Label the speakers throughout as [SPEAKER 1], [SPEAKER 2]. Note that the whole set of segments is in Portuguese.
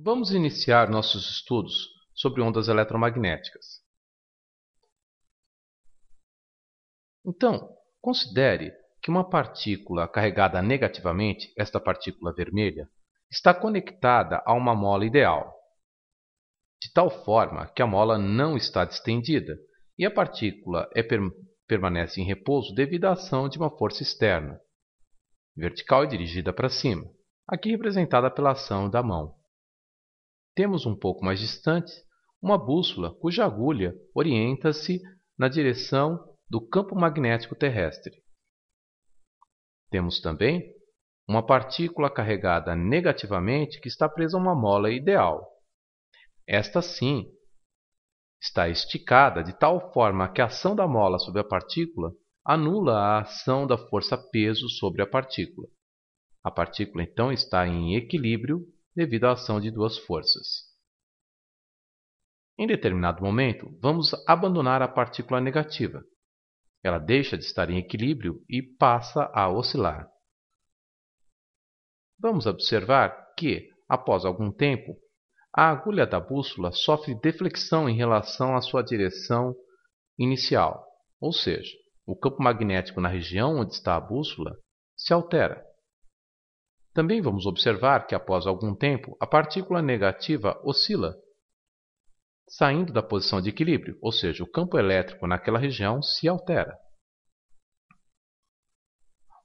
[SPEAKER 1] Vamos iniciar nossos estudos sobre ondas eletromagnéticas. Então, considere que uma partícula carregada negativamente, esta partícula vermelha, está conectada a uma mola ideal, de tal forma que a mola não está distendida e a partícula permanece em repouso devido à ação de uma força externa, vertical e dirigida para cima, aqui representada pela ação da mão. Temos um pouco mais distante uma bússola cuja agulha orienta-se na direção do campo magnético terrestre. Temos também uma partícula carregada negativamente que está presa a uma mola ideal. Esta, sim, está esticada de tal forma que a ação da mola sobre a partícula anula a ação da força-peso sobre a partícula. A partícula, então, está em equilíbrio devido à ação de duas forças. Em determinado momento, vamos abandonar a partícula negativa. Ela deixa de estar em equilíbrio e passa a oscilar. Vamos observar que, após algum tempo, a agulha da bússola sofre deflexão em relação à sua direção inicial, ou seja, o campo magnético na região onde está a bússola se altera. Também vamos observar que, após algum tempo, a partícula negativa oscila, saindo da posição de equilíbrio, ou seja, o campo elétrico naquela região se altera.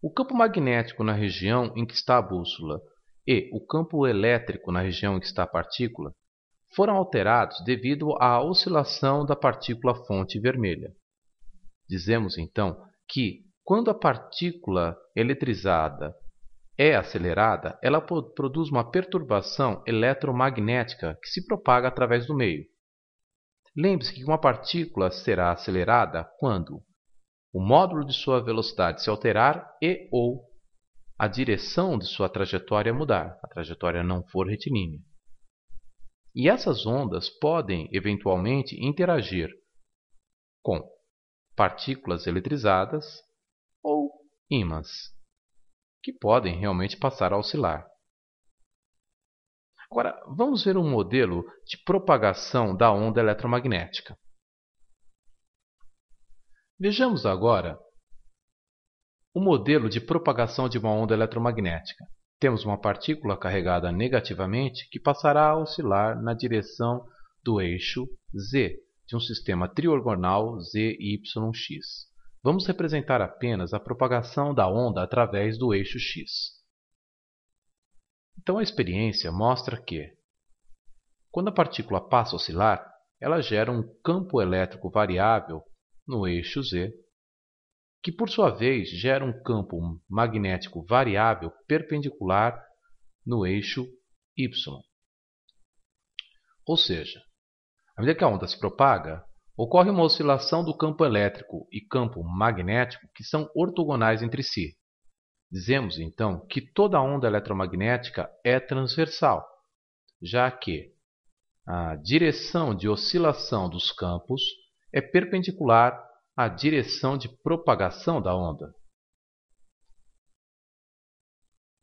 [SPEAKER 1] O campo magnético na região em que está a bússola e o campo elétrico na região em que está a partícula foram alterados devido à oscilação da partícula-fonte vermelha. Dizemos, então, que, quando a partícula eletrizada é acelerada, ela produz uma perturbação eletromagnética que se propaga através do meio. Lembre-se que uma partícula será acelerada quando o módulo de sua velocidade se alterar ou a direção de sua trajetória mudar, a trajetória não for retilínea. E essas ondas podem, eventualmente, interagir com partículas eletrizadas ou ímãs, que podem realmente passar a oscilar. Agora, vamos ver um modelo de propagação da onda eletromagnética. Vejamos agora o modelo de propagação de uma onda eletromagnética. Temos uma partícula carregada negativamente que passará a oscilar na direção do eixo Z, de um sistema triorgonal ZYX. Vamos representar apenas a propagação da onda através do eixo X. Então, a experiência mostra que, quando a partícula passa a oscilar, ela gera um campo elétrico variável no eixo Z, que, por sua vez, gera um campo magnético variável perpendicular no eixo Y. Ou seja, à medida que a onda se propaga, ocorre uma oscilação do campo elétrico e campo magnético que são ortogonais entre si. Dizemos, então, que toda onda eletromagnética é transversal, já que a direção de oscilação dos campos é perpendicular à direção de propagação da onda.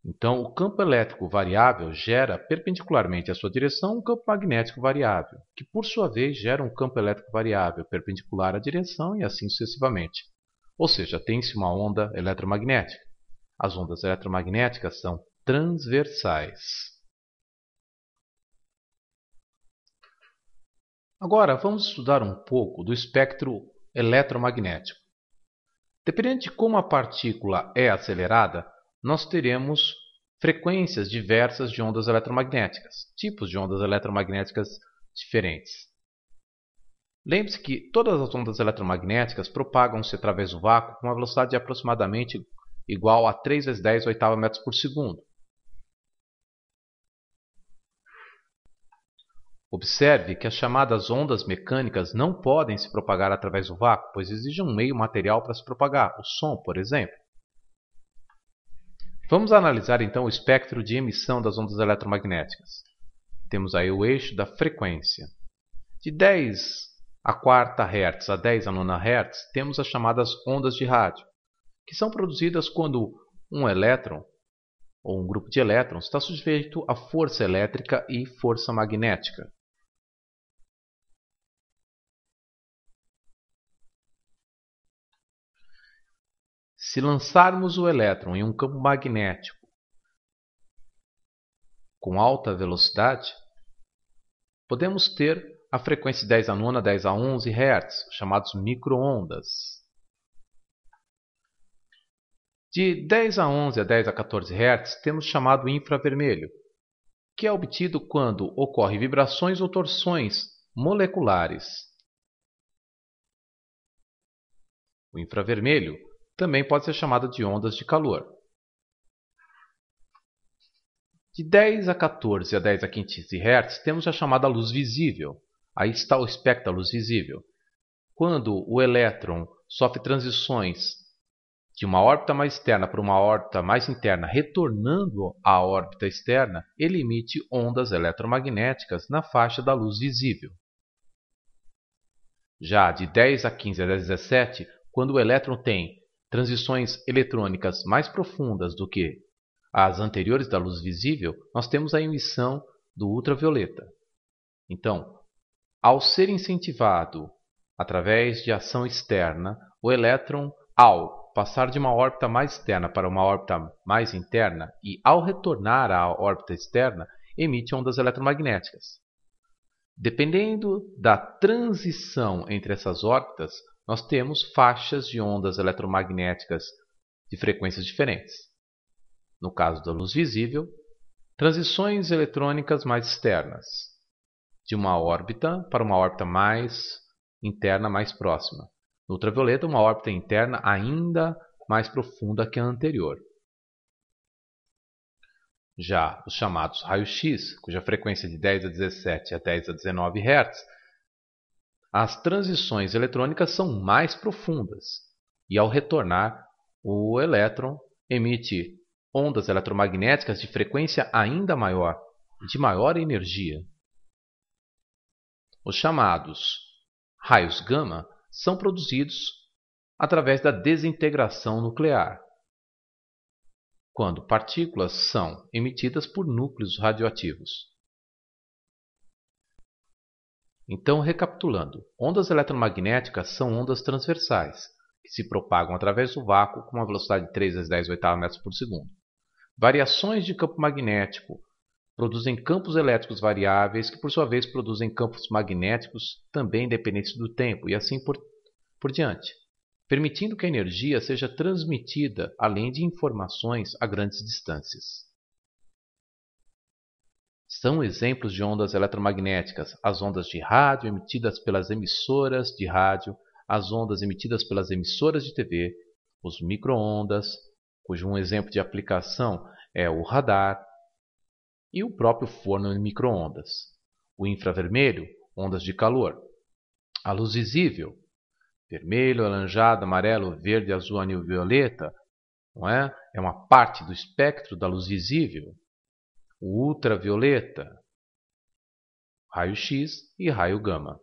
[SPEAKER 1] Então, o campo elétrico variável gera, perpendicularmente à sua direção, um campo magnético variável, que, por sua vez, gera um campo elétrico variável perpendicular à direção e assim sucessivamente. Ou seja, tem-se uma onda eletromagnética. As ondas eletromagnéticas são transversais. Agora, vamos estudar um pouco do espectro eletromagnético. Dependendo de como a partícula é acelerada, nós teremos frequências diversas de ondas eletromagnéticas, tipos de ondas eletromagnéticas diferentes. Lembre-se que todas as ondas eletromagnéticas propagam-se através do vácuo com uma velocidade de aproximadamente igual a 3 vezes 10 oitava metros por segundo. Observe que as chamadas ondas mecânicas não podem se propagar através do vácuo, pois exige um meio material para se propagar, o som, por exemplo. Vamos analisar então o espectro de emissão das ondas eletromagnéticas. Temos aí o eixo da frequência. De 10 a quarta Hz a 10 a nona Hz, temos as chamadas ondas de rádio, que são produzidas quando um elétron ou um grupo de elétrons, está sujeito a força elétrica e força magnética. Se lançarmos o elétron em um campo magnético com alta velocidade, podemos ter a frequência de 10 a 9 a 10 a 11 Hz, chamados microondas. De 10 a 11 a 10 a 14 Hz, temos o chamado infravermelho, que é obtido quando ocorrem vibrações ou torções moleculares. O infravermelho também pode ser chamado de ondas de calor. De 10 a 14 a 10 a 15 Hz, temos a chamada luz visível. Aí está o espectro da luz visível. Quando o elétron sofre transições de uma órbita mais externa para uma órbita mais interna, retornando à órbita externa, ele emite ondas eletromagnéticas na faixa da luz visível. Já de 10 a 15 a 10 a 17, quando o elétron tem transições eletrônicas mais profundas do que as anteriores da luz visível, nós temos a emissão do ultravioleta. Então, ao ser incentivado através de ação externa, o elétron, ao passar de uma órbita mais externa para uma órbita mais interna e ao retornar à órbita externa, emite ondas eletromagnéticas. Dependendo da transição entre essas órbitas, nós temos faixas de ondas eletromagnéticas de frequências diferentes. No caso da luz visível, transições eletrônicas mais externas, de uma órbita para uma órbita mais interna, mais próxima. No ultravioleta, uma órbita interna ainda mais profunda que a anterior. Já os chamados raios-x, cuja frequência é de 10 a 17 a 10 a 19 Hz, as transições eletrônicas são mais profundas e, ao retornar, o elétron emite ondas eletromagnéticas de frequência ainda maior, de maior energia. Os chamados raios gama são produzidos através da desintegração nuclear, quando partículas são emitidas por núcleos radioativos. Então, recapitulando, ondas eletromagnéticas são ondas transversais, que se propagam através do vácuo com uma velocidade de 3 × 10⁸ metros por segundo. Variações de campo magnético produzem campos elétricos variáveis, que por sua vez produzem campos magnéticos também dependentes do tempo, e assim por diante, permitindo que a energia seja transmitida além de informações a grandes distâncias. São exemplos de ondas eletromagnéticas as ondas de rádio emitidas pelas emissoras de rádio, as ondas emitidas pelas emissoras de TV, os microondas, cujo um exemplo de aplicação é o radar, e o próprio forno em microondas. O infravermelho, ondas de calor. A luz visível, vermelho, alaranjado, amarelo, verde, azul, anil, violeta, não é? É uma parte do espectro da luz visível. O ultravioleta, raio-x e raio gama.